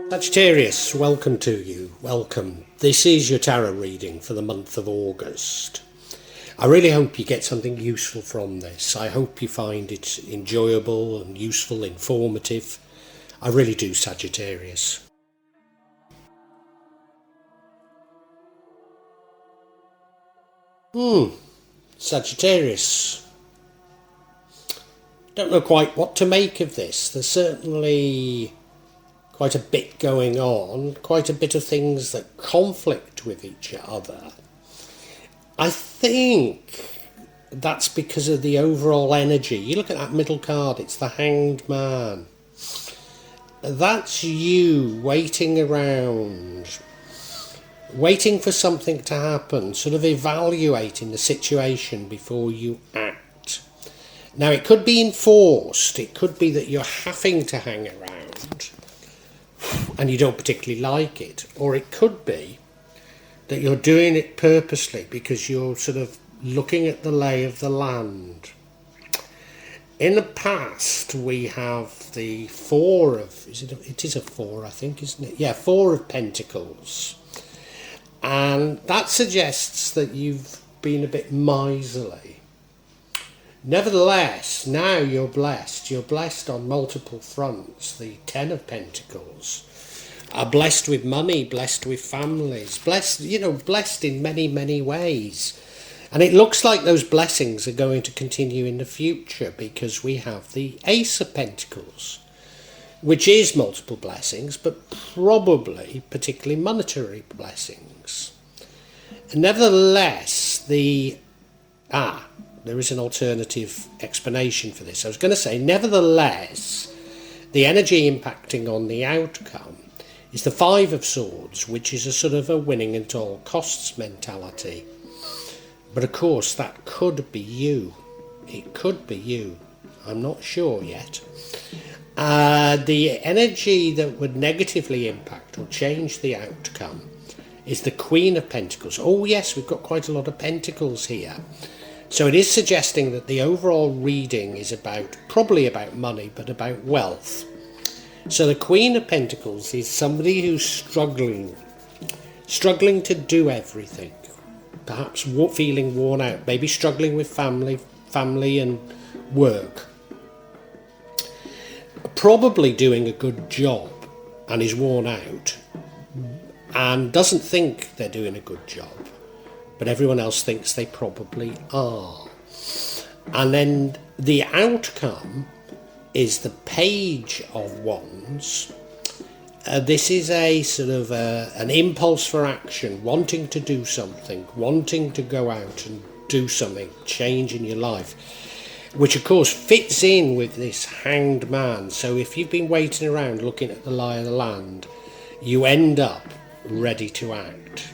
Sagittarius, welcome to you. Welcome. This is your tarot reading for the month of August. I really hope you get something useful from this. I hope you find it enjoyable and useful, informative. I really do, Sagittarius. Sagittarius. Don't know quite what to make of this. There's certainly quite a bit going on, quite a bit of things that conflict with each other. I think that's because of the overall energy. You look at that middle card, it's the Hanged Man. That's you waiting around, waiting for something to happen, sort of evaluating the situation before you act. Now, it could be enforced. It could be that you're having to hang around and you don't particularly like it. Or it could be that you're doing it purposely because you're sort of looking at the lay of the land. In the past, we have the Four of... It is a four, I think, isn't it? Yeah, Four of Pentacles. And that suggests that you've been a bit miserly. Nevertheless, now you're blessed. You're blessed on multiple fronts. The Ten of Pentacles are blessed with money, blessed with families, blessed in many, many ways. And it looks like those blessings are going to continue in the future because we have the Ace of Pentacles, which is multiple blessings, but probably particularly monetary blessings. And nevertheless, there is an alternative explanation for this. I was going to say, nevertheless, the energy impacting on the outcome is the Five of Swords, which is a sort of a winning at all costs mentality. But of course, that could be you. It could be you. I'm not sure yet. The energy that would negatively impact or change the outcome is the Queen of Pentacles. Oh yes, we've got quite a lot of pentacles here. So it is suggesting that the overall reading is probably about money, but about wealth. So the Queen of Pentacles is somebody who's struggling to do everything. Perhaps feeling worn out, maybe struggling with family and work. Probably doing a good job and is worn out and doesn't think they're doing a good job, but everyone else thinks they probably are. And then the outcome is the Page of Wands. This is a sort of an impulse for action, wanting to do something, wanting to go out and do something, change in your life, which of course fits in with this Hanged Man. So if you've been waiting around looking at the lie of the land, you end up ready to act.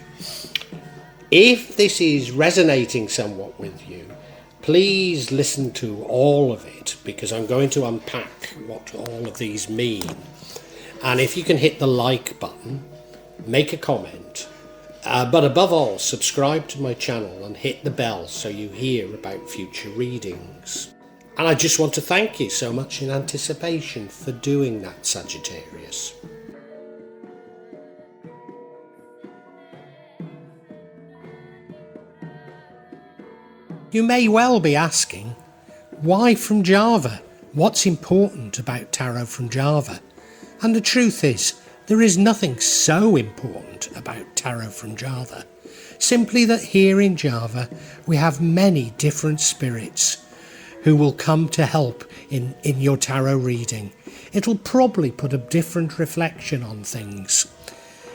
If this is resonating somewhat with you, please listen to all of it, because I'm going to unpack what all of these mean. And if you can hit the like button, make a comment, but above all, subscribe to my channel and hit the bell so you hear about future readings. And I just want to thank you so much in anticipation for doing that, Sagittarius. You may well be asking, why from Java? What's important about tarot from Java? And the truth is, there is nothing so important about tarot from Java. Simply that here in Java, we have many different spirits who will come to help in your tarot reading. It'll probably put a different reflection on things.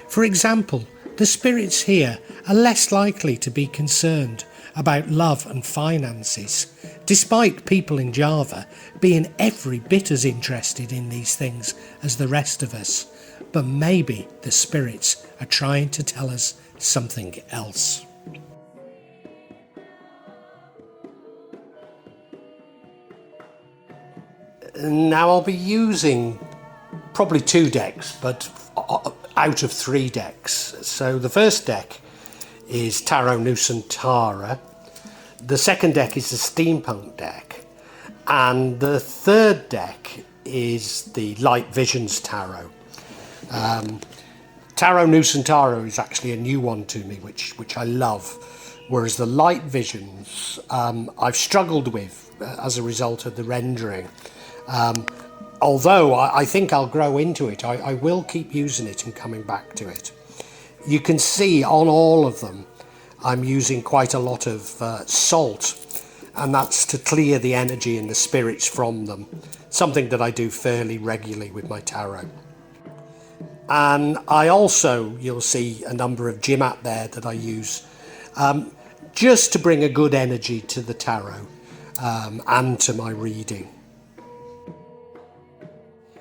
For example, the spirits here are less likely to be concerned about love and finances, despite people in Java being every bit as interested in these things as the rest of us. But maybe the spirits are trying to tell us something else. Now I'll be using probably 2 decks, but out of 3 decks. So the first deck is Tarot Nusantara. The second deck is the Steampunk deck. And the third deck is the Light Visions Tarot. Tarot Nusantara is actually a new one to me, which I love, whereas the light visions I've struggled with as a result of the rendering. Although I think I'll grow into it, I will keep using it and coming back to it. You can see on all of them I'm using quite a lot of salt, and that's to clear the energy and the spirits from them, something that I do fairly regularly with my tarot. And I also, you'll see a number of Jimat there that I use just to bring a good energy to the tarot and to my reading.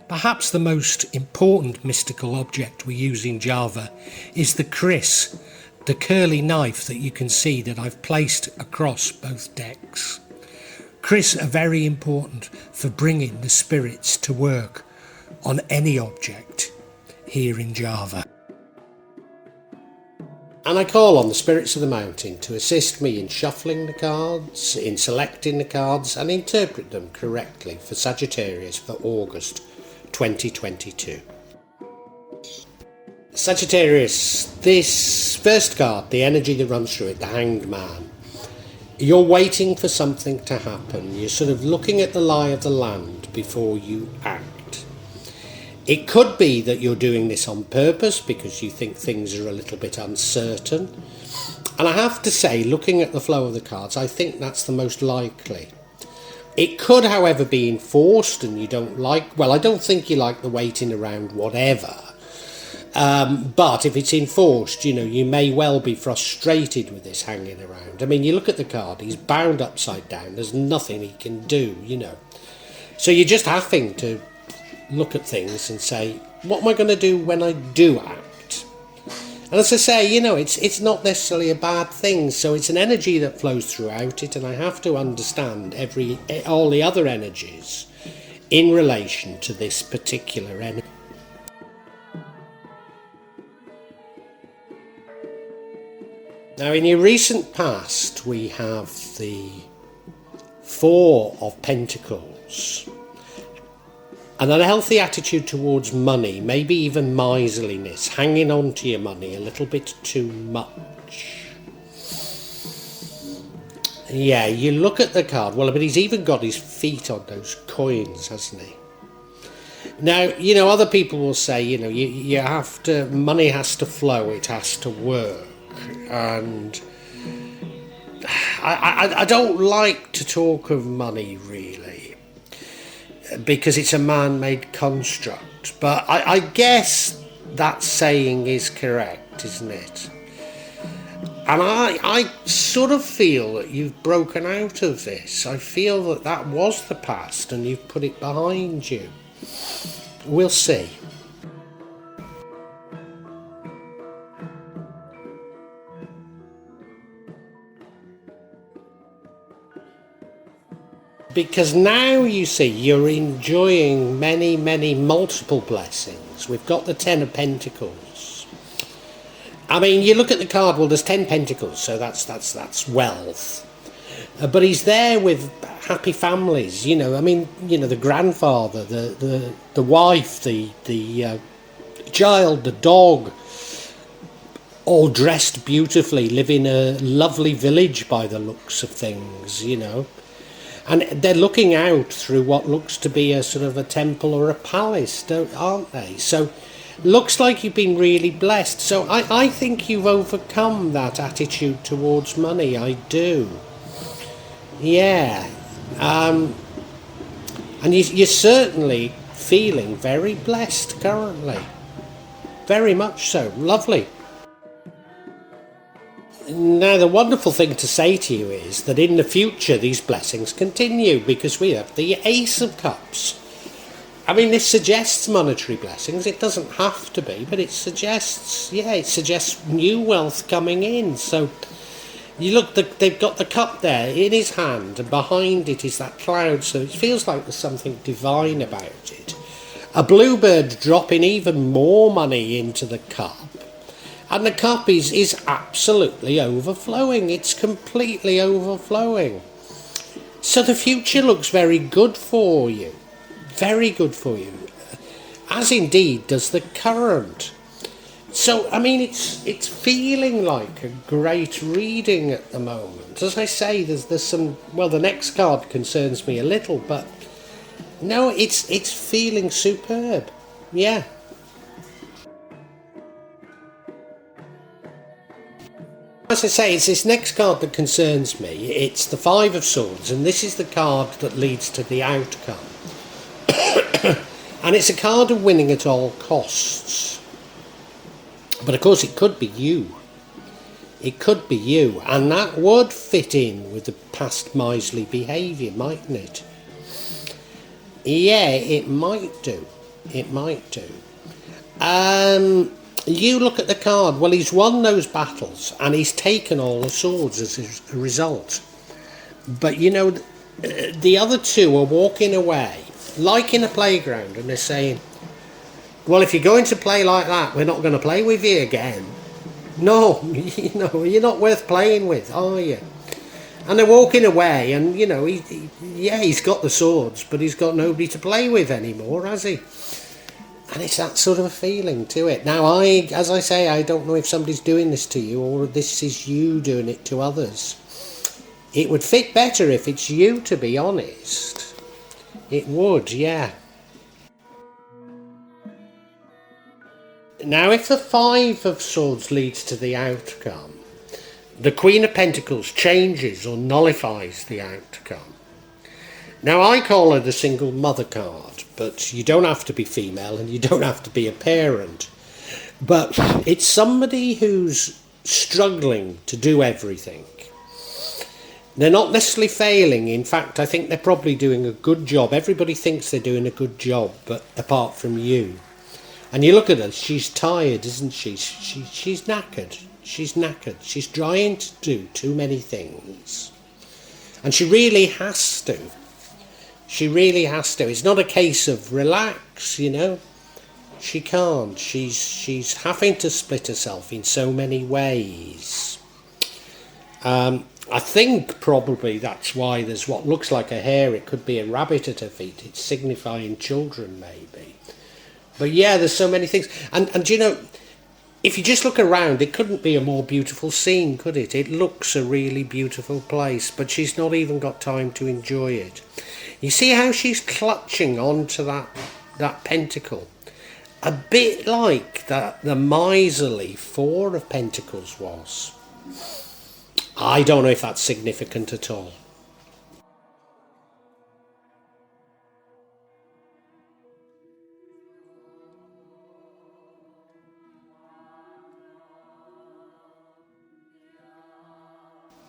Perhaps the most important mystical object we use in Java is the kris, the curly knife that you can see that I've placed across both decks. Kris are very important for bringing the spirits to work on any object here in Java. And I call on the spirits of the mountain to assist me in shuffling the cards, in selecting the cards and interpret them correctly for Sagittarius for August 2022. Sagittarius, this first card, the energy that runs through it, the Hanged Man, you're waiting for something to happen. You're sort of looking at the lie of the land before you act. It could be that you're doing this on purpose because you think things are a little bit uncertain. And I have to say, looking at the flow of the cards, I think that's the most likely. It could, however, be enforced and you don't like, well, I don't think you like the waiting around whatever. But if it's enforced, you may well be frustrated with this hanging around. I mean, you look at the card, he's bound upside down. There's nothing he can do, So you're just having to look at things and say, what am I going to do when I do act? And as I say, it's not necessarily a bad thing. So it's an energy that flows throughout it, and I have to understand all the other energies in relation to this particular energy. Now, in your recent past, we have the Four of Pentacles. And a healthy attitude towards money, maybe even miserliness, hanging on to your money a little bit too much. Yeah, you look at the card, well, but he's even got his feet on those coins, hasn't he? Now, other people will say, you have to, money has to flow, it has to work. And I don't like to talk of money really, because it's a man-made construct, but I guess that saying is correct, isn't it? And I sort of feel that you've broken out of this. I feel that was the past and you've put it behind you. We'll see. Because now you see you're enjoying many, many multiple blessings. We've got the Ten of Pentacles. I mean, you look at the card, well, there's 10 pentacles, so that's wealth. But he's there with happy families, the grandfather, the wife, the child, the dog, all dressed beautifully, live in a lovely village by the looks of things, And they're looking out through what looks to be a sort of a temple or a palace, aren't they? So looks like you've been really blessed. So I think you've overcome that attitude towards money. I do. Yeah. And you're certainly feeling very blessed currently. Very much so. Lovely. Now, the wonderful thing to say to you is that in the future these blessings continue, because we have the Ace of Cups. I mean, this suggests monetary blessings. It doesn't have to be, but it suggests new wealth coming in. So you look, they've got the cup there in his hand, and behind it is that cloud, so it feels like there's something divine about it. A bluebird dropping even more money into the cup. And the cup is absolutely overflowing. It's completely overflowing. So the future looks very good for you. Very good for you. as indeed does the current. So, I mean, it's feeling like a great reading at the moment. As I say, there's some. Well, the next card concerns me a little, but no, it's feeling superb. Yeah. As I say, it's this next card that concerns me. It's the Five of Swords, and this is the card that leads to the outcome. And it's a card of winning at all costs. But of course, it could be you. It could be you, and that would fit in with the past miserly behaviour, mightn't it? Yeah, it might do. It might do. You look at the card. Well, he's won those battles, and he's taken all the swords as a result. But you know, the other two are walking away, like in a playground, and they're saying, well, if you're going to play like that, we're not going to play with you again. No, you know, you're not worth playing with, are you? And they're walking away, and you know, he's got the swords, but he's got nobody to play with anymore, has he? And it's that sort of a feeling to it. Now, as I say, I don't know if somebody's doing this to you, or this is you doing it to others. It would fit better if it's you, to be honest. It would, yeah. Now, if the Five of Swords leads to the outcome, the Queen of Pentacles changes or nullifies the outcome. Now, I call her the single mother card, but you don't have to be female and you don't have to be a parent. But it's somebody who's struggling to do everything. They're not necessarily failing. In fact, I think they're probably doing a good job. Everybody thinks they're doing a good job, but apart from you. And you look at her, she's tired, isn't she? She's knackered. She's knackered. She's trying to do too many things. And she really has to. She really has to. It's not a case of relax, you know. She can't. She's having to split herself in so many ways. I think probably that's why there's what looks like a hare. It could be a rabbit at her feet. It's signifying children, maybe. But yeah, there's so many things. And you know, if you just look around, it couldn't be a more beautiful scene, could it? It looks a really beautiful place, but she's not even got time to enjoy it. You see how she's clutching onto that pentacle? A bit like the miserly Four of Pentacles was. I don't know if that's significant at all.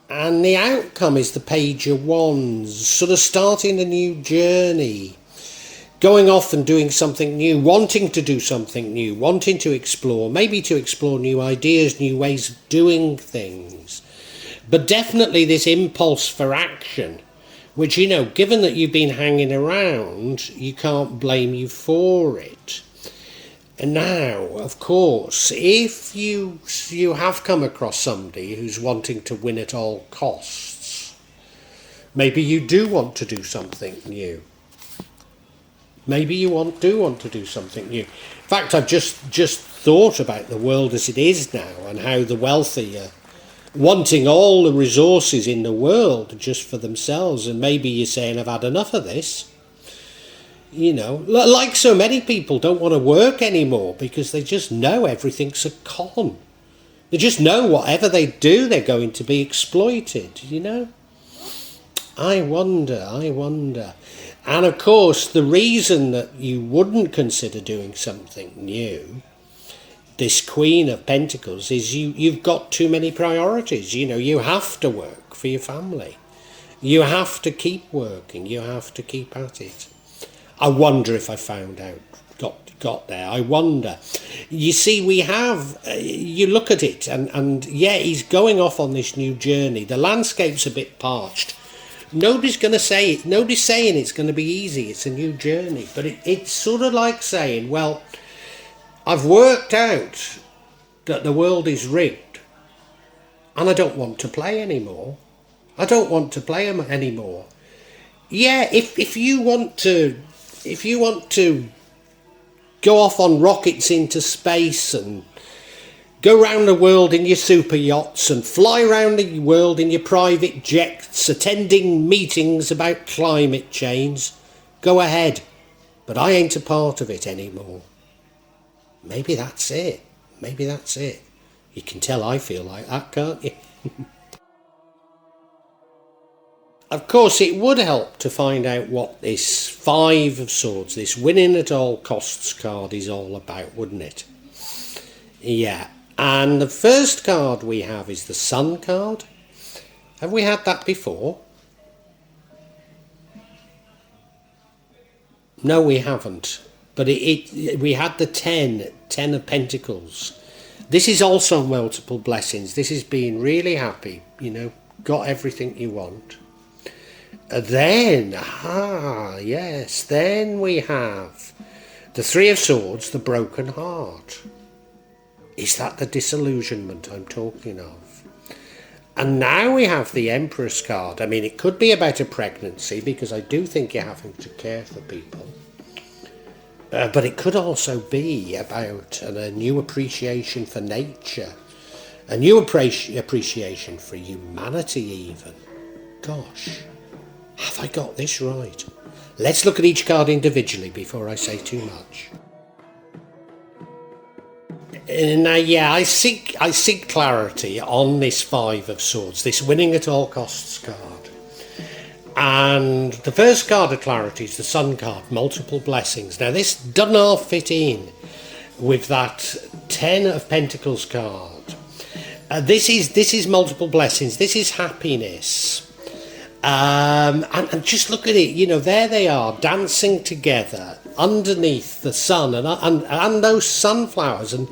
And the outcome is the Page of Wands, sort of starting a new journey, going off and doing something new, wanting to do something new, wanting to explore, maybe to explore new ideas, new ways of doing things. But definitely this impulse for action, which, you know, given that you've been hanging around, you can't blame you for it. And now, of course, if you have come across somebody who's wanting to win at all costs, maybe you do want to do something new. Maybe you do want to do something new. In fact, I've just thought about the world as it is now and how the wealthy are wanting all the resources in the world just for themselves. And maybe you're saying, I've had enough of this. You know, like so many people don't want to work anymore because they just know everything's a con. They just know whatever they do, they're going to be exploited, you know. I wonder. And of course, the reason that you wouldn't consider doing something new, this Queen of Pentacles, is you've got too many priorities. You know, you have to work for your family. You have to keep working. You have to keep at it. I wonder if I found out, got there. I wonder. You see, we have, you look at it and yeah, he's going off on this new journey. The landscape's a bit parched. Nobody's going to say it. Nobody's saying it's going to be easy. It's a new journey. But it's sort of like saying, well, I've worked out that the world is rigged and I don't want to play anymore. I don't want to play anymore. Yeah, if you want to go off on rockets into space and go round the world in your super yachts and fly around the world in your private jets, attending meetings about climate change. Go ahead, but I ain't a part of it anymore. Maybe that's it. Maybe that's it. You can tell I feel like that, can't you? Of course, it would help to find out what this Five of Swords, this winning at all costs card is all about, wouldn't it? Yeah. And the first card we have is the Sun card. Have we had that before? No, we haven't. But we had the Ten of Pentacles. This is also multiple blessings. This is being really happy, got everything you want. Then we have the Three of Swords, the broken heart. Is that the disillusionment I'm talking of? And now we have the Empress card. I mean, it could be about a pregnancy, because I do think you're having to care for people. But it could also be about a new appreciation for nature, a new appreciation for humanity even. Gosh, have I got this right? Let's look at each card individually before I say too much. Now, I seek clarity on this Five of Swords, this winning at all costs card. And the first card of clarity is the Sun card, multiple blessings. Now, this doesn't all fit in with that Ten of Pentacles card. This is multiple blessings. This is happiness. And just look at it, there they are dancing together underneath the sun and those sunflowers and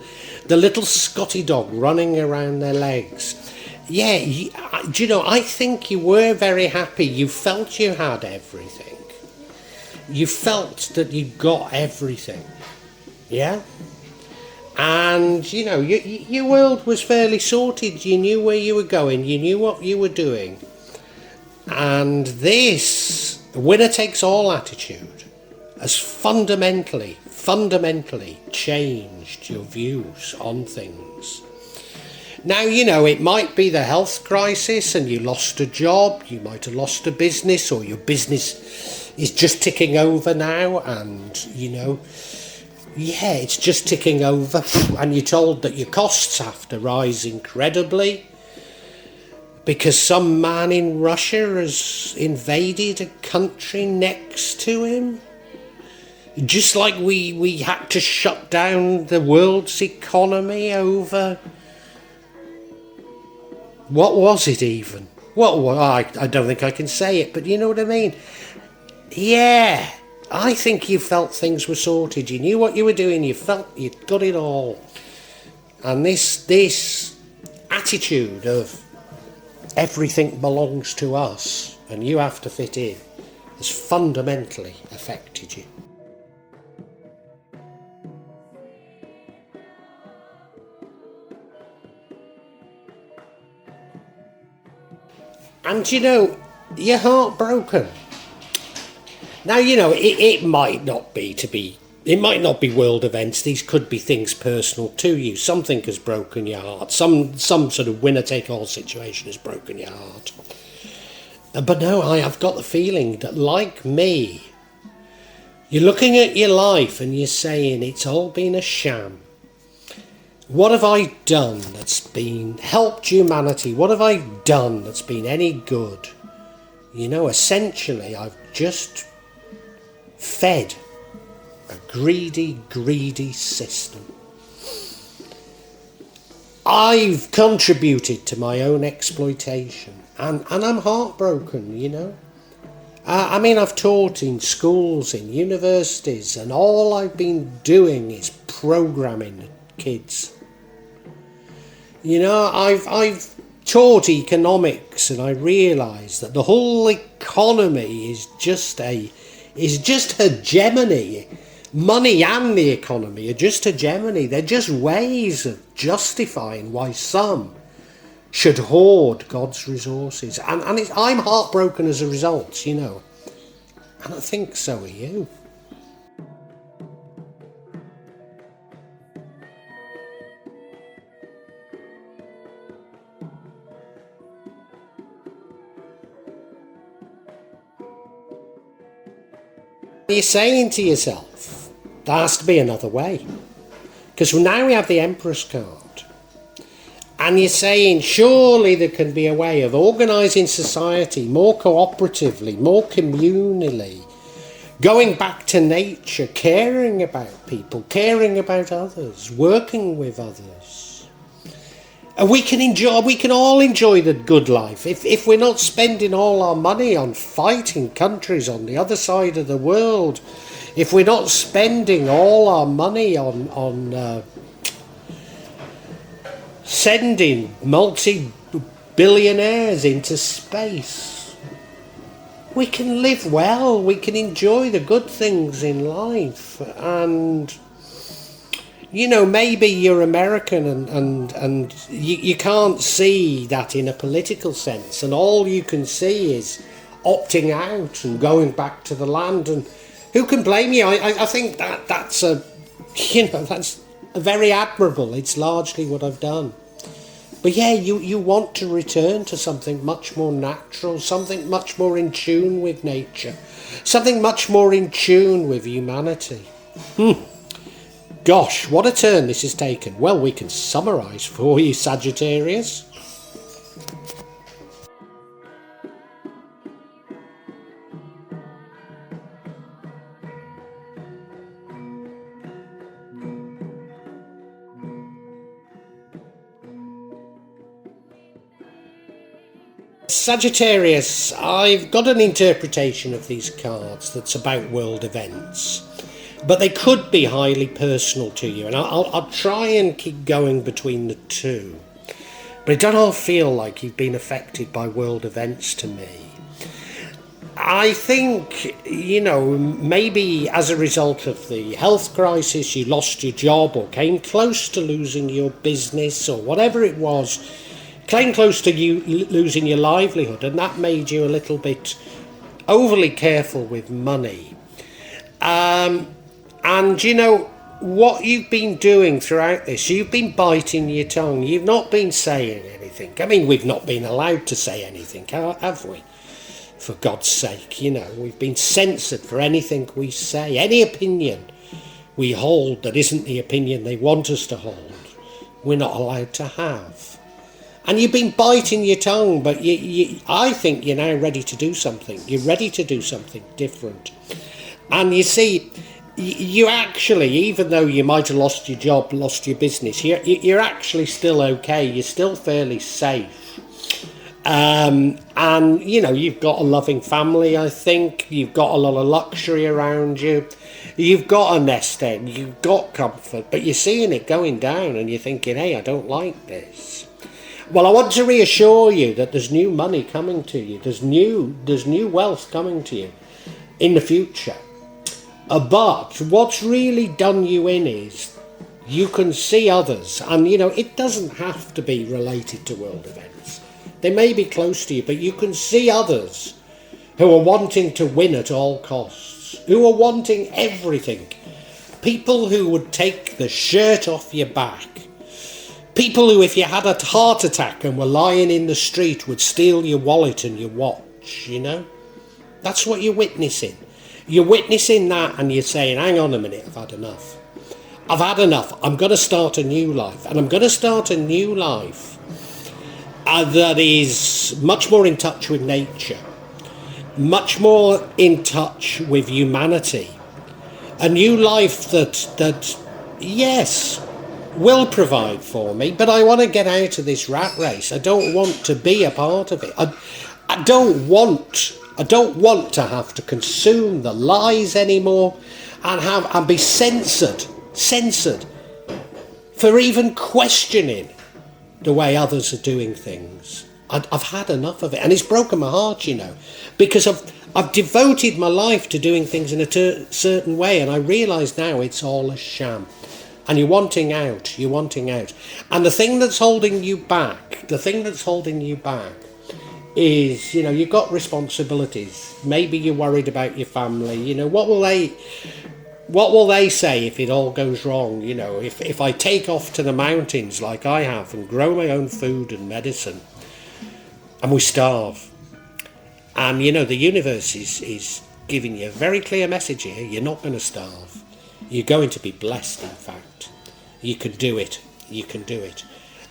the little Scotty dog running around their legs. Yeah, I think you were very happy. You felt you had everything. You felt that you got everything. Yeah? And, your world was fairly sorted. You knew where you were going. You knew what you were doing. And this winner-takes-all attitude has fundamentally changed your views on things. Now, it might be the health crisis and you lost a job, you might have lost a business, or your business is just ticking over now and, it's just ticking over, and you're told that your costs have to rise incredibly because some man in Russia has invaded a country next to him. Just like we had to shut down the world's economy over... What was it even? I don't think I can say it, but you know what I mean? Yeah, I think you felt things were sorted. You knew what you were doing. You felt you'd got it all. And this attitude of everything belongs to us and you have to fit in has fundamentally affected you. And you're heartbroken. Now, it might not be world events. These could be things personal to you. Something has broken your heart. Some sort of winner-take-all situation has broken your heart. But no, I have got the feeling that, like me, you're looking at your life and you're saying it's all been a sham. What have I done that's helped humanity? What have I done that's been any good? Essentially, I've just fed a greedy system. I've contributed to my own exploitation, and I'm heartbroken, I've taught in schools, in universities, and all I've been doing is programming kids. I've taught economics, and I realise that the whole economy is just hegemony. Money and the economy are just hegemony. They're just ways of justifying why some should hoard God's resources. And I'm heartbroken as a result, And I think so are you. You're saying to yourself, there has to be another way. Because now we have the Empress card. And you're saying, surely there can be a way of organising society more cooperatively, more communally, going back to nature, caring about people, caring about others, working with others. And we can all enjoy the good life if we're not spending all our money on fighting countries on the other side of the world, if we're not spending all our money on sending multi-billionaires into space. We can live well, we can enjoy the good things in life, and maybe you're American and you can't see that in a political sense, and all you can see is opting out and going back to the land, and who can blame you? I think that's very admirable. It's largely what I've done. But yeah, you want to return to something much more natural, something much more in tune with nature, something much more in tune with humanity. Gosh, what a turn this has taken. Well, we can summarise for you, Sagittarius. Sagittarius, I've got an interpretation of these cards that's about world events, but they could be highly personal to you, and I'll try and keep going between the two. But it don't all feel like you've been affected by world events to me. I think, maybe as a result of the health crisis, you lost your job or came close to losing your business or whatever it was. Came close to you losing your livelihood, and that made you a little bit overly careful with money. And what you've been doing throughout this, you've been biting your tongue. You've not been saying anything. I mean, we've not been allowed to say anything, have we? For God's sake, we've been censored for anything we say. Any opinion we hold that isn't the opinion they want us to hold, we're not allowed to have. And you've been biting your tongue, but I think you're now ready to do something. You're ready to do something different. And you see, you actually, even though you might have lost your job, lost your business, you're actually still okay. You're still fairly safe. And, you've got a loving family, I think. You've got a lot of luxury around you. You've got a nest egg. You've got comfort. But you're seeing it going down and you're thinking, hey, I don't like this. Well, I want to reassure you that there's new money coming to you. There's new wealth coming to you in the future. But what's really done you in is you can see others. And, it doesn't have to be related to world events. They may be close to you, but you can see others who are wanting to win at all costs, who are wanting everything. People who would take the shirt off your back. People who, if you had a heart attack and were lying in the street, would steal your wallet and your watch, That's what you're witnessing. You're witnessing that and you're saying, hang on a minute, I've had enough. I've had enough. I'm going to start a new life. And I'm going to start a new life that is much more in touch with nature, much more in touch with humanity. A new life that yes, will provide for me, but I want to get out of this rat race. I don't want to be a part of it. I don't want to have to consume the lies anymore and be censored for even questioning the way others are doing things. I've had enough of it, and it's broken my heart, because I've devoted my life to doing things in a certain way, and I realise now it's all a sham. And you're wanting out. And the thing that's holding you back is, you've got responsibilities. Maybe you're worried about your family. What will they say if it all goes wrong? If I take off to the mountains like I have and grow my own food and medicine and we starve. And, the universe is giving you a very clear message here. You're not going to starve. You're going to be blessed, in fact. You can do it. You can do it.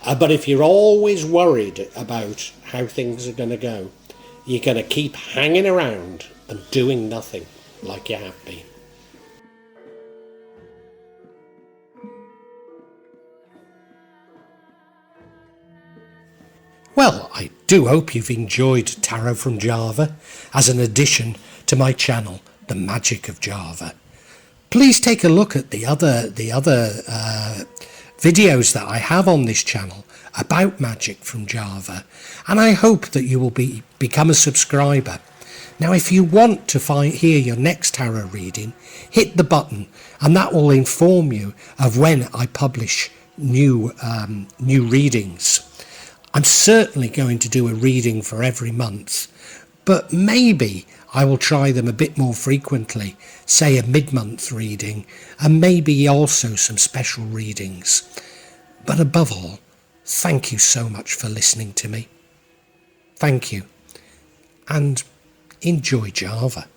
But if you're always worried about how things are going to go, you're going to keep hanging around and doing nothing like you have been. Well, I do hope you've enjoyed Tarot from Java as an addition to my channel, The Magic of Java. Please take a look at the other videos that I have on this channel about magic from Java, and I hope that you will become a subscriber. Now, if you want to hear your next tarot reading, hit the button, and that will inform you of when I publish new readings. I'm certainly going to do a reading for every month, but maybe I will try them a bit more frequently, say a mid-month reading, and maybe also some special readings. But above all, thank you so much for listening to me. Thank you, and enjoy Java.